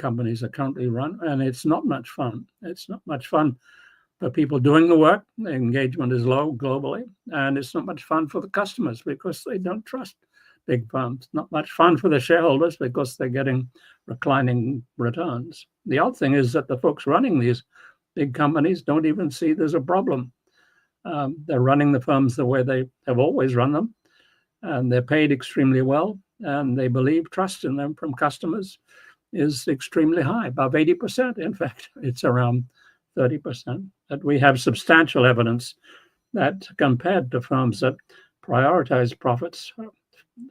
companies are currently run, and it's not much fun. It's not much fun for people doing the work. The engagement is low globally, and it's not much fun for the customers because they don't trust big firms. Not much fun for the shareholders because they're getting reclining returns. The odd thing is that the folks running these big companies don't even see there's a problem. They're running the firms the way they have always run them, and they're paid extremely well, and they believe trust in them from customers is extremely high, above 80%. In fact, it's around 30%. But we have substantial evidence that compared to firms that prioritize profits,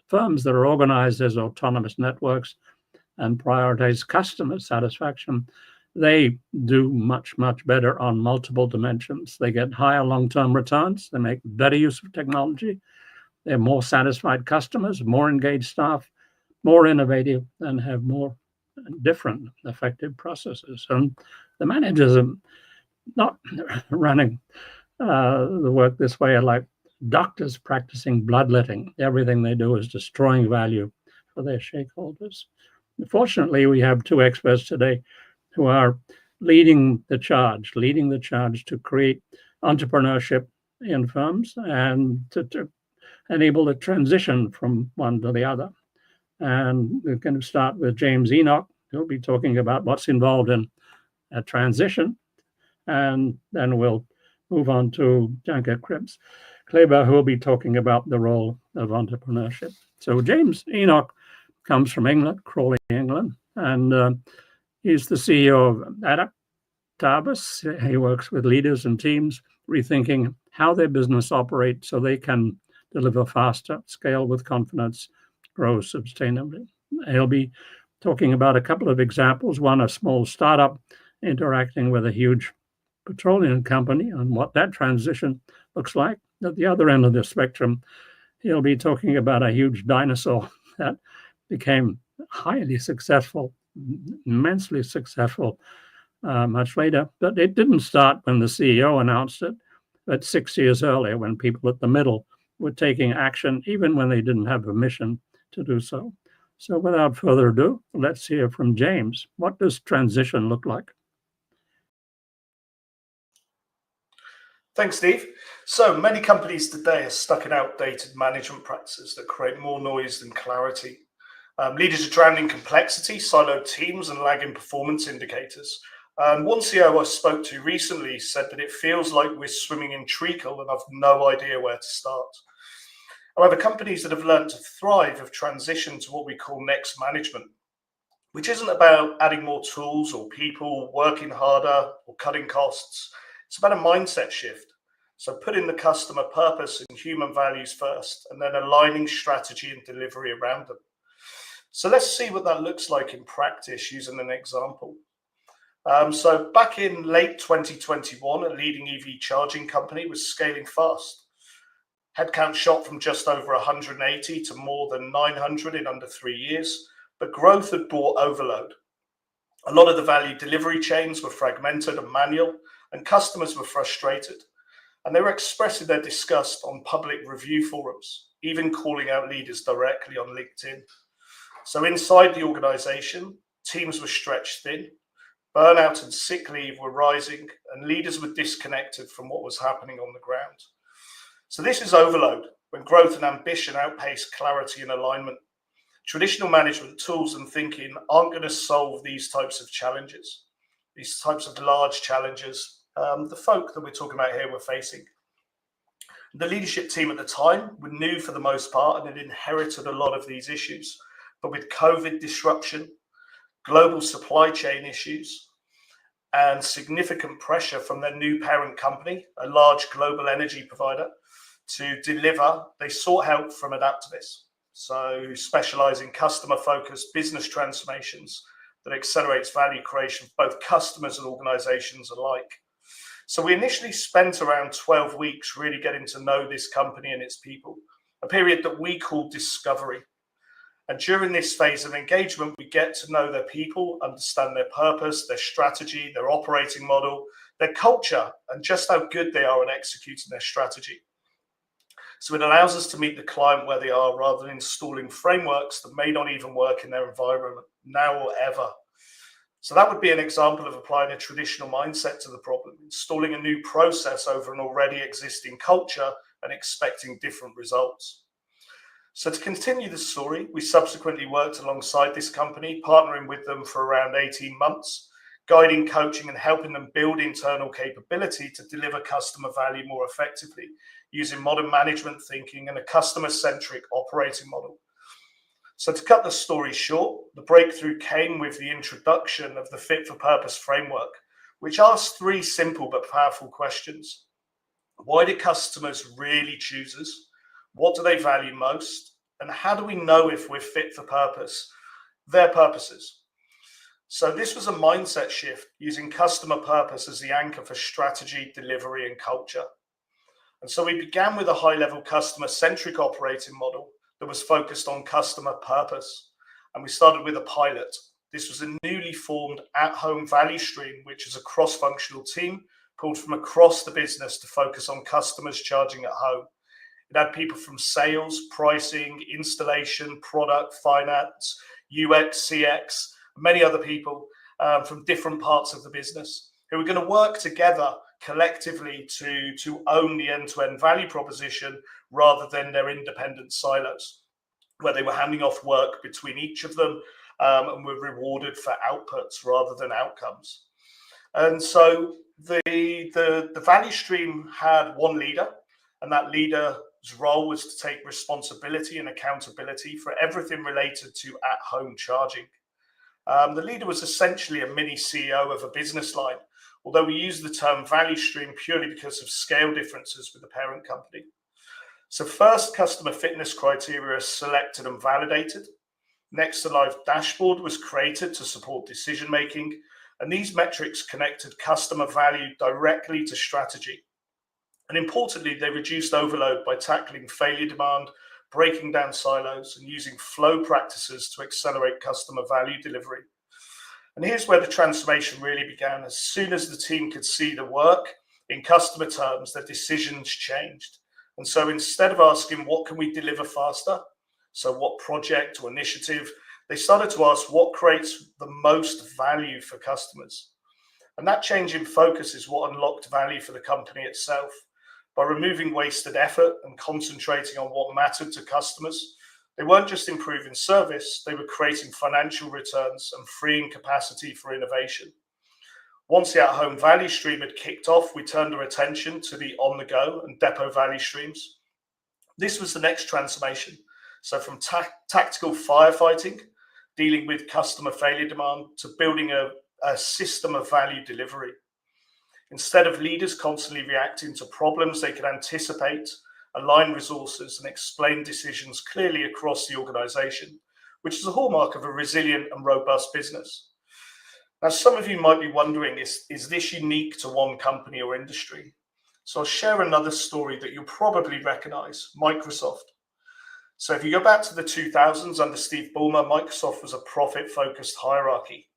firms that are organized as autonomous networks and prioritize customer satisfaction, they do much, much better on multiple dimensions. They get higher long-term returns. They make better use of technology. They're more satisfied customers, more engaged staff, more innovative, and have more different effective processes. And the managers are not running the work this way are like doctors practicing bloodletting. Everything they do is destroying value for their stakeholders. Fortunately, we have two experts today who are leading the charge to create entrepreneurship in firms and to enable the transition from one to the other. And we're going to start with James Enock, who'll be talking about what's involved in a transition. And then we'll move on to Janka Krings-Klebe, who will be talking about the role of entrepreneurship. So James Enock comes from England, Crawley, England, and he's the CEO of Adaptabus. He works with leaders and teams, rethinking how their business operates so they can deliver faster, scale with confidence, grow sustainably. He'll be talking about a couple of examples, one a small startup interacting with a huge petroleum company and what that transition looks like. At the other end of the spectrum, he'll be talking about a huge dinosaur that became highly successful, immensely successful much later. But it didn't start when the CEO announced it, but 6 years earlier when people at the middle were taking action, even when they didn't have permission to do so. So without further ado, let's hear from James. What does transition look like? Thanks, Steve. So many companies today are stuck in outdated management practices that create more noise than clarity. Leaders are drowning in complexity, siloed teams, and lagging performance indicators. One CEO I spoke to recently said that it feels like we're swimming in treacle and I've no idea where to start. However, companies that have learned to thrive have transitioned to what we call next management, which isn't about adding more tools or people, working harder or cutting costs. It's about a mindset shift. So putting the customer purpose and human values first, and then aligning strategy and delivery around them. So let's see what that looks like in practice using an example. So back in late 2021, a leading EV charging company was scaling fast. Headcount shot from just over 180 to more than 900 in under 3 years, but growth had brought overload. A lot of the value delivery chains were fragmented and manual, and customers were frustrated. And they were expressing their disgust on public review forums, even calling out leaders directly on LinkedIn. So inside the organization, teams were stretched thin, burnout and sick leave were rising, and leaders were disconnected from what was happening on the ground. So this is overload, when growth and ambition outpace clarity and alignment. Traditional management tools and thinking aren't going to solve these types of challenges, these types of large challenges the folk that we're talking about here were facing. The leadership team at the time were new for the most part and had inherited a lot of these issues. But with COVID disruption, global supply chain issues, and significant pressure from their new parent company, a large global energy provider, to deliver, they sought help from Adaptabus. So who specialize in customer-focused business transformations that accelerates value creation for both customers and organizations alike. So we initially spent around 12 weeks really getting to know this company and its people, a period that we call discovery. And during this phase of engagement, we get to know their people, understand their purpose, their strategy, their operating model, their culture, and just how good they are at executing their strategy. So it allows us to meet the client where they are rather than installing frameworks that may not even work in their environment now or ever. So that would be an example of applying a traditional mindset to the problem, installing a new process over an already existing culture and expecting different results. So to continue the story, we subsequently worked alongside this company, partnering with them for around 18 months, guiding, coaching, and helping them build internal capability to deliver customer value more effectively, using modern management thinking and a customer-centric operating model. So to cut the story short, the breakthrough came with the introduction of the Fit for Purpose framework, which asks three simple but powerful questions. Why do customers really choose us? What do they value most? And how do we know if we're fit for purpose, their purposes? So this was a mindset shift using customer purpose as the anchor for strategy, delivery, and culture. And so we began with a high-level customer-centric operating model that was focused on customer purpose. And we started with a pilot. This was a newly formed at-home value stream, which is a cross-functional team pulled from across the business to focus on customers charging at home. It had people from sales, pricing, installation, product, finance, UX, CX, many other people from different parts of the business who were going to work together collectively to own the end-to-end value proposition rather than their independent silos, where they were handing off work between each of them and were rewarded for outputs rather than outcomes. And so the value stream had one leader, and that leader's role was to take responsibility and accountability for everything related to at-home charging. The leader was essentially a mini CEO of a business line, although we use the term value stream purely because of scale differences with the parent company. So first, customer fitness criteria is selected and validated. Next, a live dashboard was created to support decision-making, and these metrics connected customer value directly to strategy. And importantly, they reduced overload by tackling failure demand, breaking down silos, and using flow practices to accelerate customer value delivery. And here's where the transformation really began. As soon as the team could see the work in customer terms, their decisions changed. And so instead of asking, what can we deliver faster? So what project or initiative? They started to ask, what creates the most value for customers? And that change in focus is what unlocked value for the company itself. By removing wasted effort and concentrating on what mattered to customers, they weren't just improving service, they were creating financial returns and freeing capacity for innovation. Once the at-home value stream had kicked off, we turned our attention to the on-the-go and depot value streams. This was the next transformation. So from tactical firefighting, dealing with customer failure demand, to building a system of value delivery. Instead of leaders constantly reacting to problems, they could anticipate, align resources, and explain decisions clearly across the organization, which is a hallmark of a resilient and robust business. Now, some of you might be wondering, is this unique to one company or industry? So I'll share another story that you'll probably recognize, Microsoft. So if you go back to the 2000s under Steve Ballmer, Microsoft was a profit-focused hierarchy,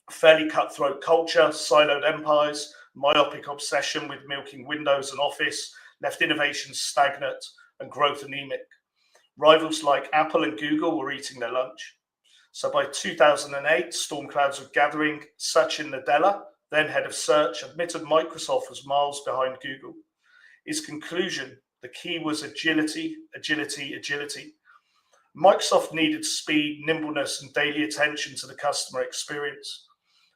a fairly cutthroat culture, siloed empires, myopic obsession with milking Windows and Office left innovation stagnant and growth anemic. Rivals like Apple and Google were eating their lunch. So by 2008, storm clouds were gathering. Satya Nadella, then head of search, admitted Microsoft was miles behind Google. His conclusion, the key was agility, agility, agility. Microsoft needed speed, nimbleness, and daily attention to the customer experience.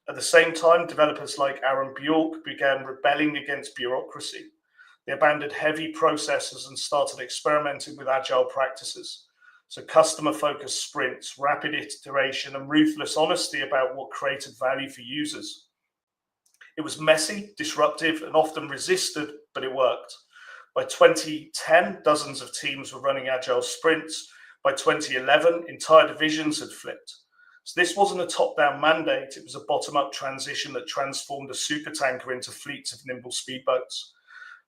At the same time, developers like Aaron Bjork began rebelling against bureaucracy. They abandoned heavy processes and started experimenting with agile practices. So customer-focused sprints, rapid iteration, and ruthless honesty about what created value for users. It was messy, disruptive, and often resisted, but it worked. By 2010, dozens of teams were running agile sprints. By 2011, entire divisions had flipped. So this wasn't a top-down mandate, it was a bottom-up transition that transformed a supertanker into fleets of nimble speedboats.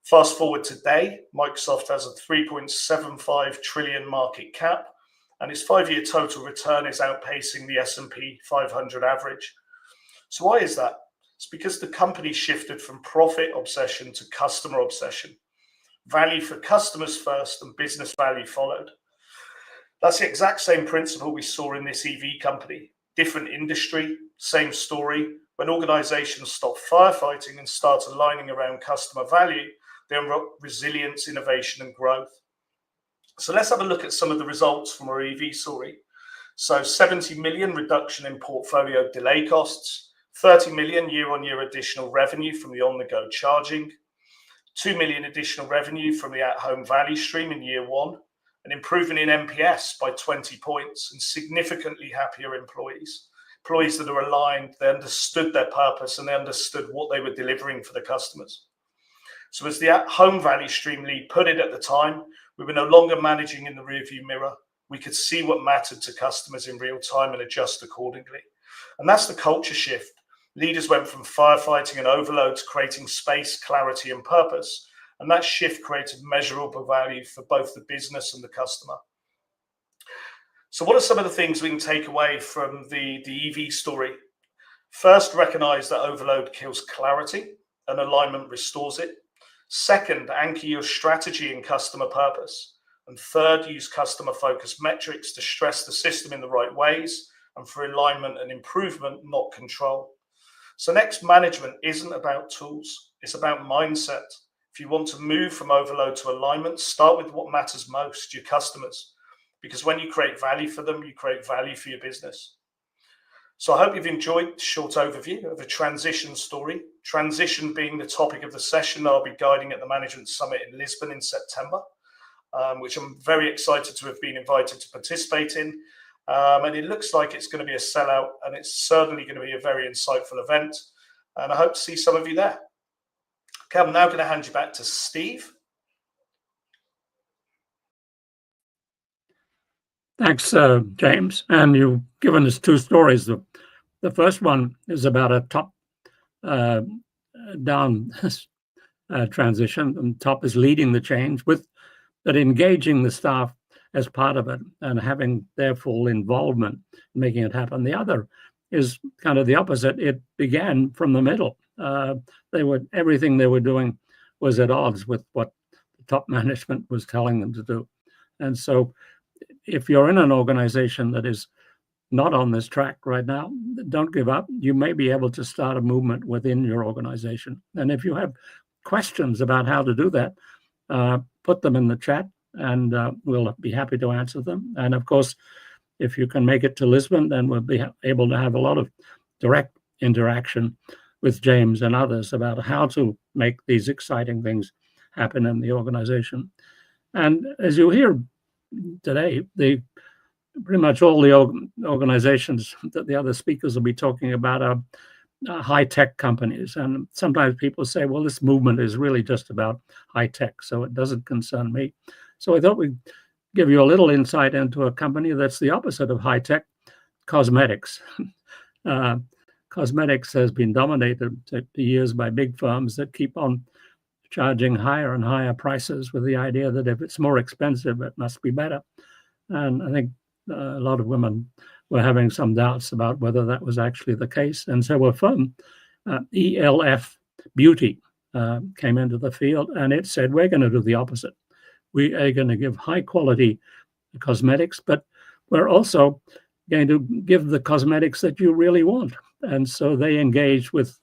Fast forward today, Microsoft has a 3.75 trillion market cap, and its 5-year total return is outpacing the S&P 500 average. So why is that? It's because the company shifted from profit obsession to customer obsession. Value for customers first and business value followed. That's the exact same principle we saw in this EV company. Different industry, same story. When organizations stop firefighting and start aligning around customer value, they unlock resilience, innovation, and growth. So let's have a look at some of the results from our EV story. So 70 million reduction in portfolio delay costs, 30 million year-on-year additional revenue from the on-the-go charging, 2 million additional revenue from the at-home value stream in year one, an improvement in NPS by 20 points, and significantly happier employees. Employees that are aligned, they understood their purpose and they understood what they were delivering for the customers. So as the at-home value stream lead put it at the time, we were no longer managing in the rearview mirror. We could see what mattered to customers in real time and adjust accordingly. And that's the culture shift. Leaders went from firefighting and overload to creating space, clarity, and purpose. And that shift created measurable value for both the business and the customer. So what are some of the things we can take away from the EV story? First, recognize that overload kills clarity and alignment restores it. Second, anchor your strategy in customer purpose. And third, use customer-focused metrics to stress the system in the right ways and for alignment and improvement, not control. So next, management isn't about tools. It's about mindset. If you want to move from overload to alignment, start with what matters most, your customers. Because when you create value for them, you create value for your business. So I hope you've enjoyed the short overview of a transition story. Transition being the topic of the session I'll be guiding at the Management Summit in Lisbon in September, which I'm very excited to have been invited to participate in. And it looks like it's going to be a sellout, and it's certainly going to be a very insightful event. And I hope to see some of you there. Okay, I'm now going to hand you back to Steve. Thanks, James. And you've given us two stories. The first one is about a top-down transition, and top is leading the change with that, engaging the staff as part of it and having their full involvement in making it happen. The other is kind of the opposite. It began from the middle. Everything they were doing was at odds with what the top management was telling them to do. And so if you're in an organization that is not on this track right now, don't give up. You may be able to start a movement within your organization. And if you have questions about how to do that, put them in the chat, and we'll be happy to answer them. And of course, if you can make it to Lisbon, then we'll be able to have a lot of direct interaction with James and others about how to make these exciting things happen in the organization. And as you hear today, pretty much all the organizations that the other speakers will be talking about are high-tech companies. And sometimes people say, well, this movement is really just about high-tech, so it doesn't concern me. So I thought we'd give you a little insight into a company that's the opposite of high-tech, cosmetics. Cosmetics has been dominated for years by big firms that keep on charging higher and higher prices with the idea that if it's more expensive, it must be better. And I think a lot of women were having some doubts about whether that was actually the case. And so a firm, ELF Beauty, came into the field, and it said, we're going to do the opposite. We are going to give high quality cosmetics, but we're also going to give the cosmetics that you really want. And so they engaged with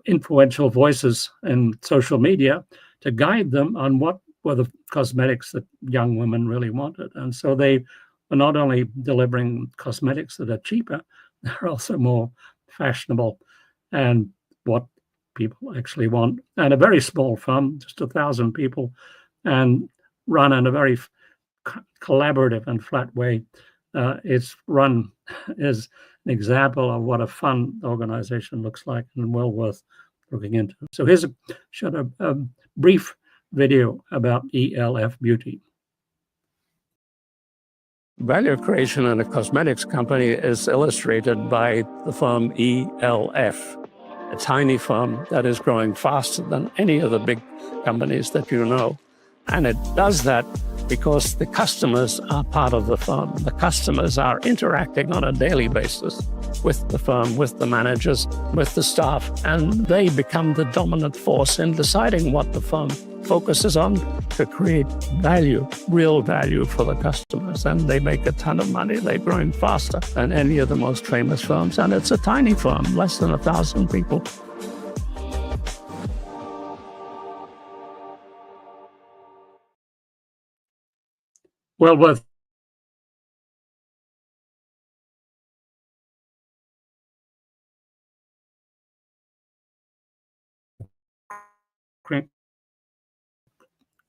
influential voices in social media to guide them on what were the cosmetics that young women really wanted. And so they are not only delivering cosmetics that are cheaper, they're also more fashionable and what people actually want. And a very small firm, just 1,000 people, and run in a very collaborative and flat way. It's run as an example of what a fun organization looks like and well worth looking into. So here's a brief video about ELF Beauty. Value creation in a cosmetics company is illustrated by the firm ELF, a tiny firm that is growing faster than any of the big companies that you know. And it does that because the customers are part of the firm. The customers are interacting on a daily basis with the firm, with the managers, with the staff, and they become the dominant force in deciding what the firm focuses on to create value, real value for the customers. And they make a ton of money. They're growing faster than any of the most famous firms. And it's a tiny firm, less than 1,000 people. Well worth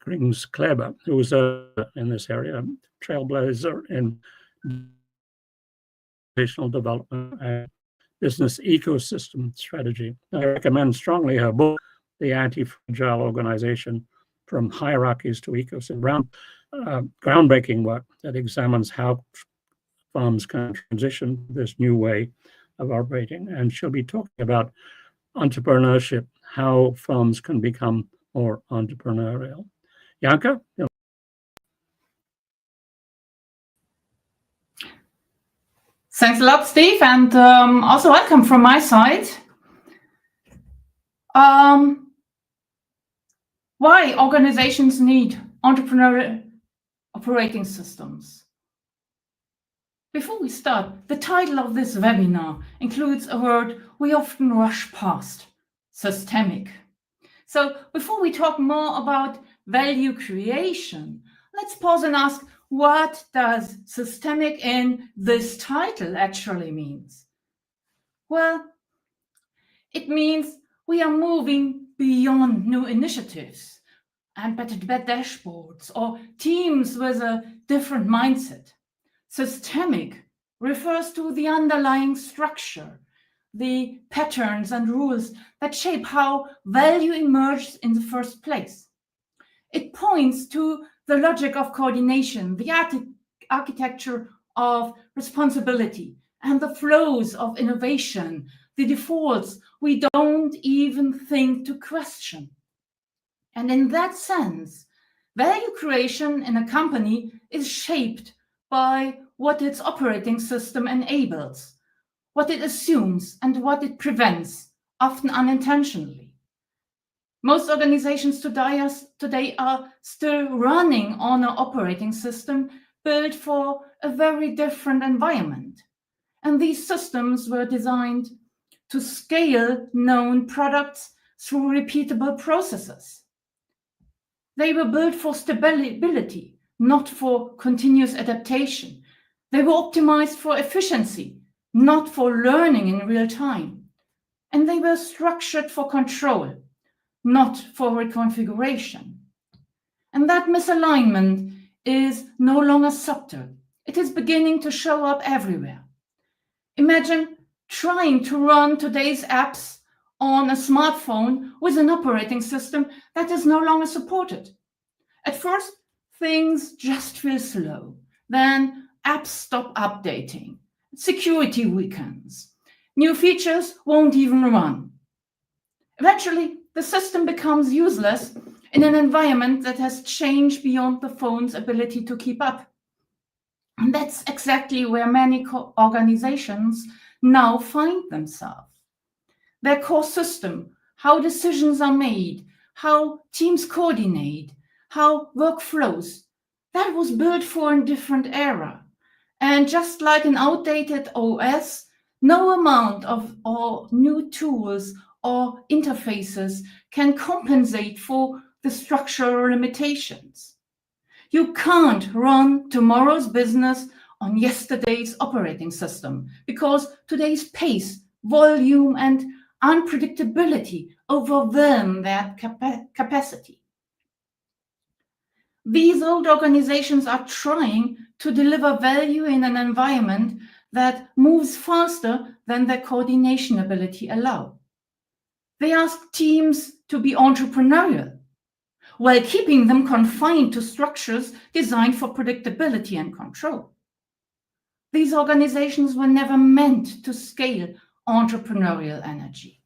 Krings-Klebe, who was in this area, trailblazer in organizational development and business ecosystem strategy. I recommend strongly her book, The Anti-Fragile Organization, From Hierarchies to Ecosystem, groundbreaking work that examines how firms can transition this new way of operating. And she'll be talking about entrepreneurship, how firms can become more entrepreneurial. Janka? Thanks a lot, Steve, and also welcome from my side. Why organizations need entrepreneurial operating systems? Before we start, the title of this webinar includes a word we often rush past: systemic. So before we talk more about value creation, let's pause and ask, what does systemic in this title actually means? Well, it means we are moving beyond new initiatives and better dashboards or teams with a different mindset. Systemic refers to the underlying structure, the patterns and rules that shape how value emerges in the first place. It points to the logic of coordination, the architecture of responsibility, and the flows of innovation, the defaults we don't even think to question. And in that sense, value creation in a company is shaped by what its operating system enables, what it assumes, and what it prevents, often unintentionally. Most organizations today are still running on an operating system built for a very different environment. And these systems were designed to scale known products through repeatable processes. They were built for stability, not for continuous adaptation. They were optimized for efficiency, not for learning in real time. And they were structured for control, not for reconfiguration. And that misalignment is no longer subtle. It is beginning to show up everywhere. Imagine trying to run today's apps on a smartphone with an operating system that is no longer supported. At first, things just feel slow. Then apps stop updating. Security weakens. New features won't even run. Eventually, the system becomes useless in an environment that has changed beyond the phone's ability to keep up. And that's exactly where many organizations now find themselves. Their core system, how decisions are made, how teams coordinate, how work flows, that was built for a different era. And just like an outdated OS, no amount of new tools or interfaces can compensate for the structural limitations. You can't run tomorrow's business on yesterday's operating system because today's pace, volume, and unpredictability overwhelm that capacity. These old organizations are trying to deliver value in an environment that moves faster than their coordination ability allows. They ask teams to be entrepreneurial, while keeping them confined to structures designed for predictability and control. These organizations were never meant to scale entrepreneurial energy.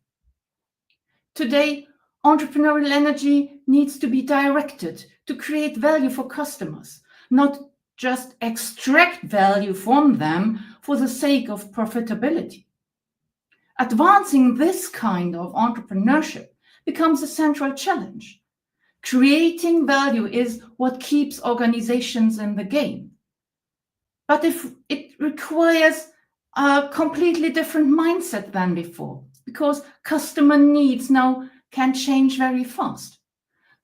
Today, entrepreneurial energy needs to be directed to create value for customers, not just extract value from them for the sake of profitability. Advancing this kind of entrepreneurship becomes a central challenge. Creating value is what keeps organizations in the game. But if it requires a completely different mindset than before, because customer needs now can change very fast.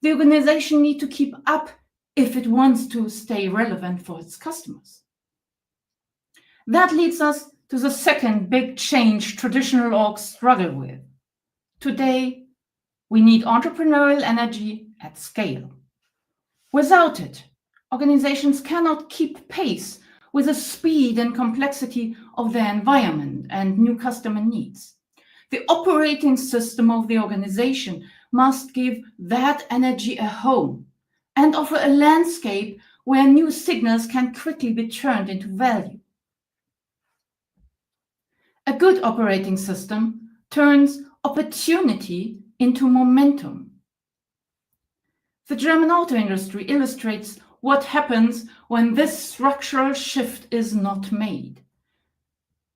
The organization needs to keep up if it wants to stay relevant for its customers. That leads us to the second big change traditional orgs struggle with. Today, we need entrepreneurial energy at scale. Without it, organizations cannot keep pace with the speed and complexity of their environment and new customer needs. The operating system of the organization must give that energy a home and offer a landscape where new signals can quickly be turned into value. A good operating system turns opportunity into momentum. The German auto industry illustrates what happens when this structural shift is not made.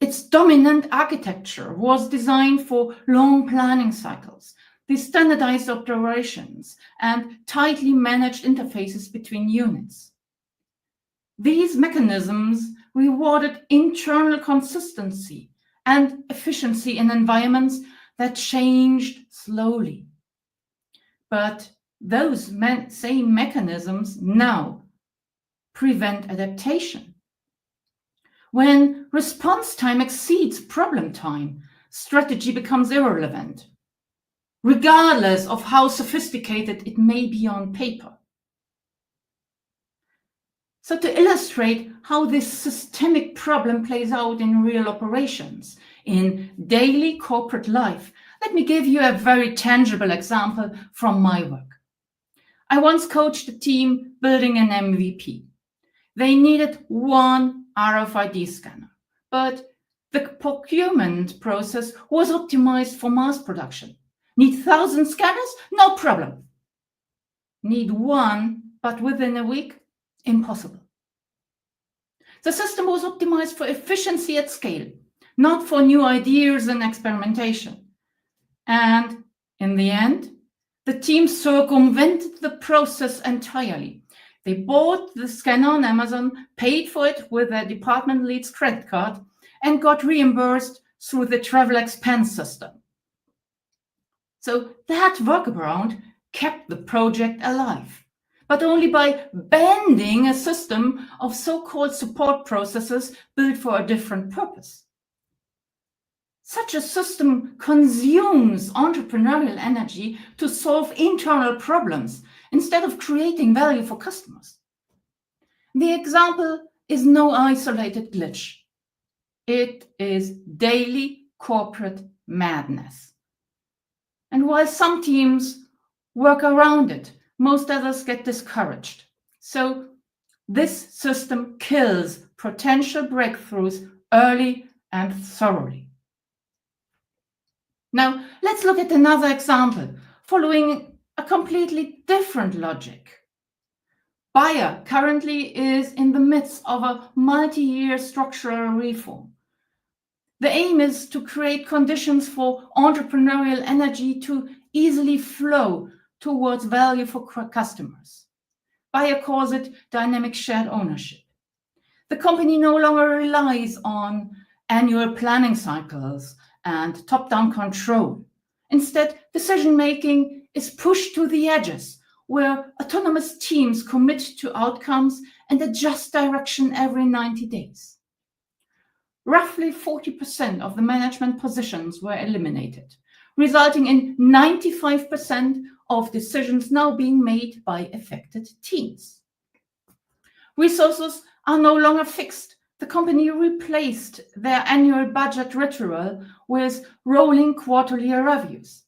Its dominant architecture was designed for long planning cycles, the standardized operations, and tightly managed interfaces between units. These mechanisms rewarded internal consistency and efficiency in environments that changed slowly. But those same mechanisms now prevent adaptation. When response time exceeds problem time, strategy becomes irrelevant, regardless of how sophisticated it may be on paper. So to illustrate how this systemic problem plays out in real operations, in daily corporate life, let me give you a very tangible example from my work. I once coached a team building an MVP. They needed one RFID scanner, but the procurement process was optimized for mass production. Need 1,000 scanners? No problem. Need one, but within a week? Impossible. The system was optimized for efficiency at scale, not for new ideas and experimentation. And in the end, the team circumvented the process entirely. They bought the scanner on Amazon, paid for it with their department lead's credit card, and got reimbursed through the travel expense system. So that workaround kept the project alive, but only by bending a system of so-called support processes built for a different purpose. Such a system consumes entrepreneurial energy to solve internal problems instead of creating value for customers. The example is no isolated glitch. It is daily corporate madness. And while some teams work around it, most others get discouraged. So this system kills potential breakthroughs early and thoroughly. Now, let's look at another example, following a completely different logic. Bayer currently is in the midst of a multi-year structural reform. The aim is to create conditions for entrepreneurial energy to easily flow towards value for customers. Bayer calls it dynamic shared ownership. The company no longer relies on annual planning cycles and top-down control. Instead, decision-making is pushed to the edges, where autonomous teams commit to outcomes and adjust direction every 90 days. Roughly 40% of the management positions were eliminated, resulting in 95% of decisions now being made by affected teams. Resources are no longer fixed. The company replaced their annual budget ritual with rolling quarterly reviews.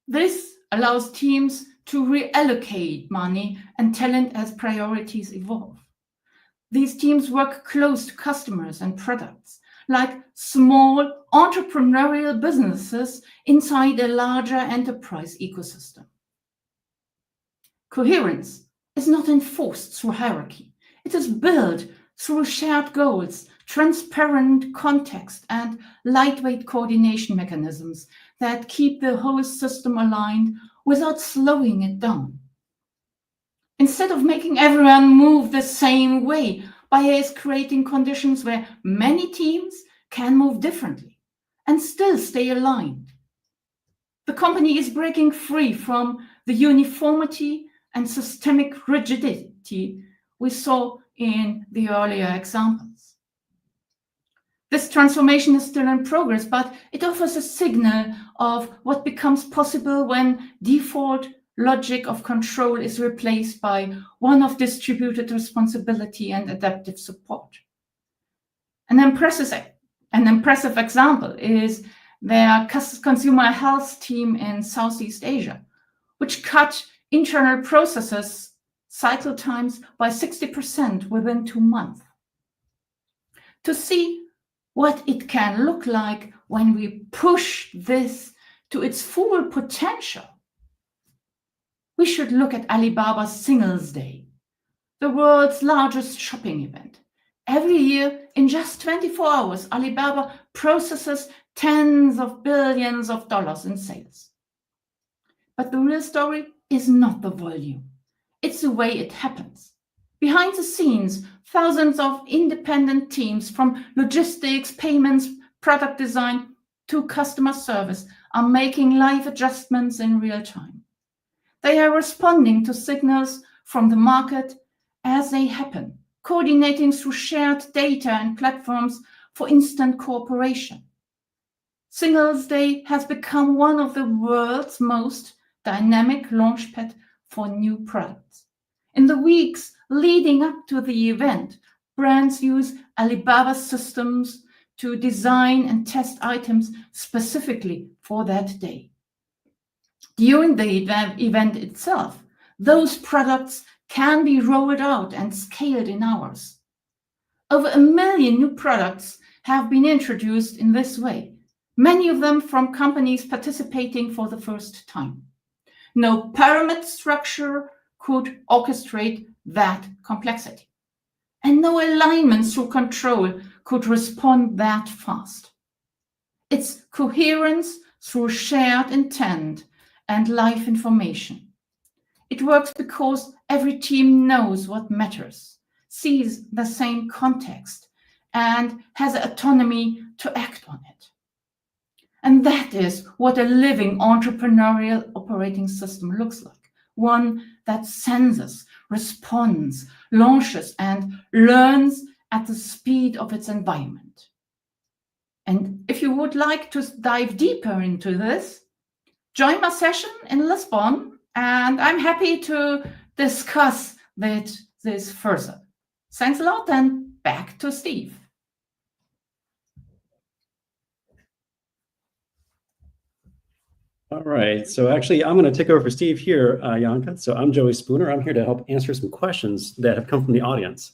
This allows teams to reallocate money and talent as priorities evolve. These teams work close to customers and products, like small entrepreneurial businesses inside a larger enterprise ecosystem. Coherence is not enforced through hierarchy. It is built through shared goals, transparent context, and lightweight coordination mechanisms that keep the whole system aligned without slowing it down. Instead of making everyone move the same way, Bayer is creating conditions where many teams can move differently and still stay aligned. The company is breaking free from the uniformity and systemic rigidity we saw in the earlier examples. This transformation is still in progress, but it offers a signal of what becomes possible when default logic of control is replaced by one of distributed responsibility and adaptive support. An impressive example is their consumer health team in Southeast Asia, which cut internal processes cycle times by 60% within 2 months. To see what it can look like when we push this to its full potential, we should look at Alibaba's Singles Day, the world's largest shopping event. Every year, in just 24 hours, Alibaba processes tens of billions of dollars in sales. But the real story is not the volume. It's the way it happens. Behind the scenes, thousands of independent teams from logistics, payments, product design to customer service are making live adjustments in real time. They are responding to signals from the market as they happen, coordinating through shared data and platforms for instant cooperation. Singles Day has become one of the world's most dynamic launchpad for new products. In the weeks leading up to the event, brands use Alibaba systems to design and test items specifically for that day. During the event itself, those products can be rolled out and scaled in hours. Over 1 million new products have been introduced in this way, many of them from companies participating for the first time. No pyramid structure could orchestrate that complexity, and no alignment through control could respond that fast. It's coherence through shared intent and live information. It works because every team knows what matters, sees the same context, and has autonomy to act on it. And that is what a living entrepreneurial operating system looks like. One that senses, responds, launches, and learns at the speed of its environment. And if you would like to dive deeper into this, join my session in Lisbon, and I'm happy to discuss this further. Thanks a lot, and back to Steve. All right, so actually I'm going to take over for Steve here, Janka. So I'm Joey Spooner. I'm here to help answer some questions that have come from the audience.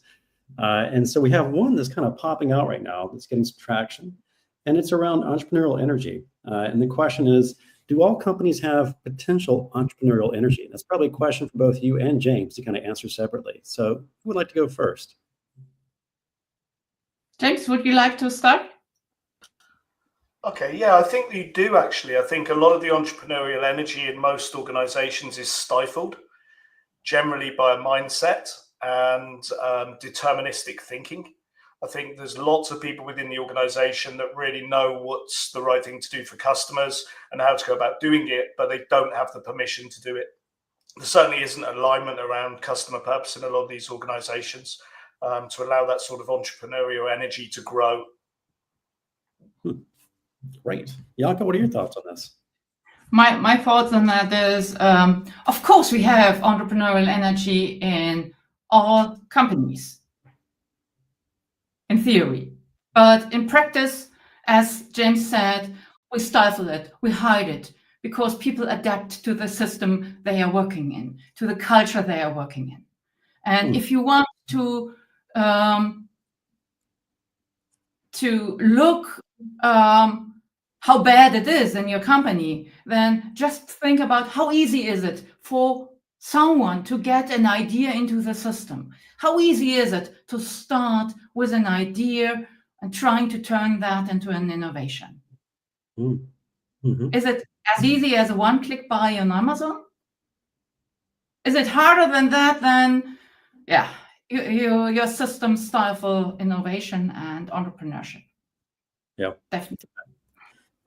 And so we have one that's kind of popping out right now that's getting some traction, and it's around entrepreneurial energy. And the question is, do all companies have potential entrepreneurial energy? That's probably a question for both you and James to kind of answer separately. So who would like to go first? James, would you like to start? Okay, yeah, I think you do actually. I think a lot of the entrepreneurial energy in most organizations is stifled, generally by a mindset and deterministic thinking. I think there's lots of people within the organization that really know what's the right thing to do for customers and how to go about doing it, but they don't have the permission to do it. There certainly isn't alignment around customer purpose in a lot of these organizations to allow that sort of entrepreneurial energy to grow. Great. Janka, what are your thoughts on this? My thoughts on that is, of course, we have entrepreneurial energy in all companies, in theory. But in practice, as James said, we stifle it, we hide it, because people adapt to the system they are working in, to the culture they are working in. And if you want to look how bad it is in your company, then just think about how easy is it for someone to get an idea into the system. How easy is it to start with an idea and trying to turn that into an innovation? Mm-hmm. Is it as easy as a one-click buy on Amazon? Is it harder than that? Then, yeah, your system stifle innovation and entrepreneurship. Yeah, definitely.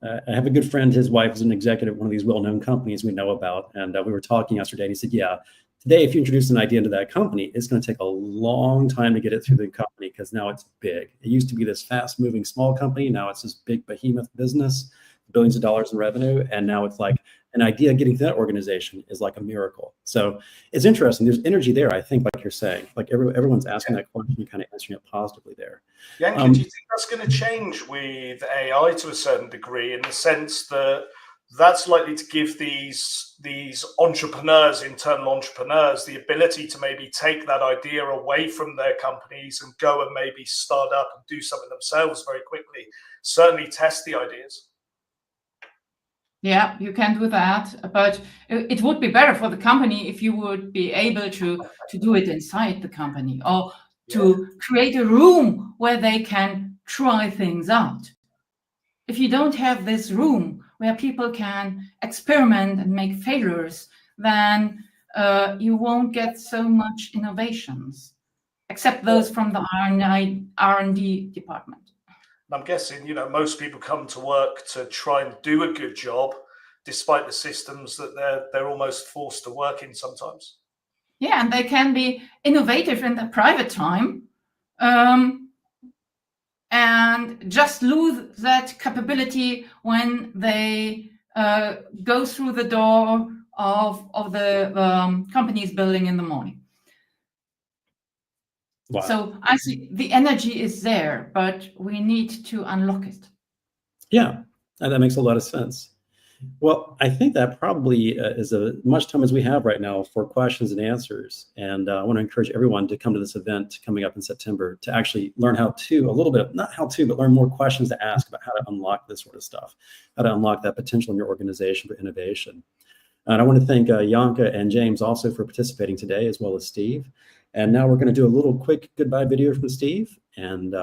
I have a good friend. His wife is an executive at one of these well-known companies we know about, and we were talking yesterday. And he said, "Yeah, today, if you introduce an idea into that company, it's going to take a long time to get it through the company because now it's big. It used to be this fast-moving small company. Now it's this big behemoth business, billions of dollars in revenue, and now it's like an idea getting to that organization is like a miracle." So it's interesting. There's energy there, I think, like you're saying. Like everyone's asking that question and kind of answering it positively there. Janka, do you think that's going to change with AI to a certain degree, in the sense that that's likely to give these entrepreneurs, internal entrepreneurs, the ability to maybe take that idea away from their companies and go and maybe start up and do something themselves very quickly, certainly test the ideas? Yeah, you can do that, but it would be better for the company if you would be able to do it inside the company, or to create a room where they can try things out. If you don't have this room where people can experiment and make failures, then you won't get so much innovations, except those from the R&D department. I'm guessing, most people come to work to try and do a good job, despite the systems that they're almost forced to work in sometimes. Yeah, and they can be innovative in their private time, and just lose that capability when they go through the door of the company's building in the morning. Wow. So I see the energy is there, but we need to unlock it. Yeah, and that makes a lot of sense. Well, I think that probably is as much time as we have right now for questions and answers. And I want to encourage everyone to come to this event coming up in September to actually learn but learn more questions to ask about how to unlock this sort of stuff, how to unlock that potential in your organization for innovation. And I want to thank Janka and James also for participating today, as well as Steve. And now we're going to do a little quick goodbye video from Steve, and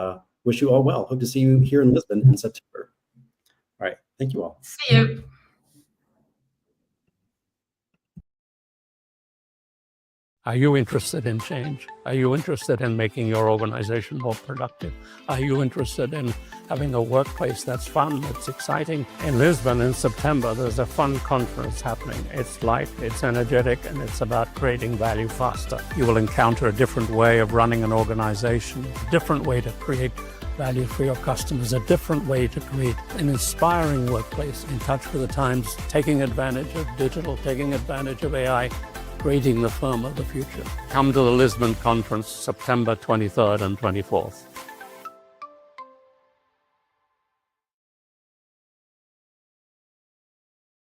wish you all well. Hope to see you here in Lisbon in September. All right. Thank you all. See you. Are you interested in change? Are you interested in making your organization more productive? Are you interested in having a workplace that's fun, that's exciting? In Lisbon in September, there's a fun conference happening. It's light, it's energetic, and it's about creating value faster. You will encounter a different way of running an organization, a different way to create value for your customers, a different way to create an inspiring workplace in touch with the times, taking advantage of digital, taking advantage of AI, creating the firm of the future. Come to the Lisbon conference, September 23rd and 24th.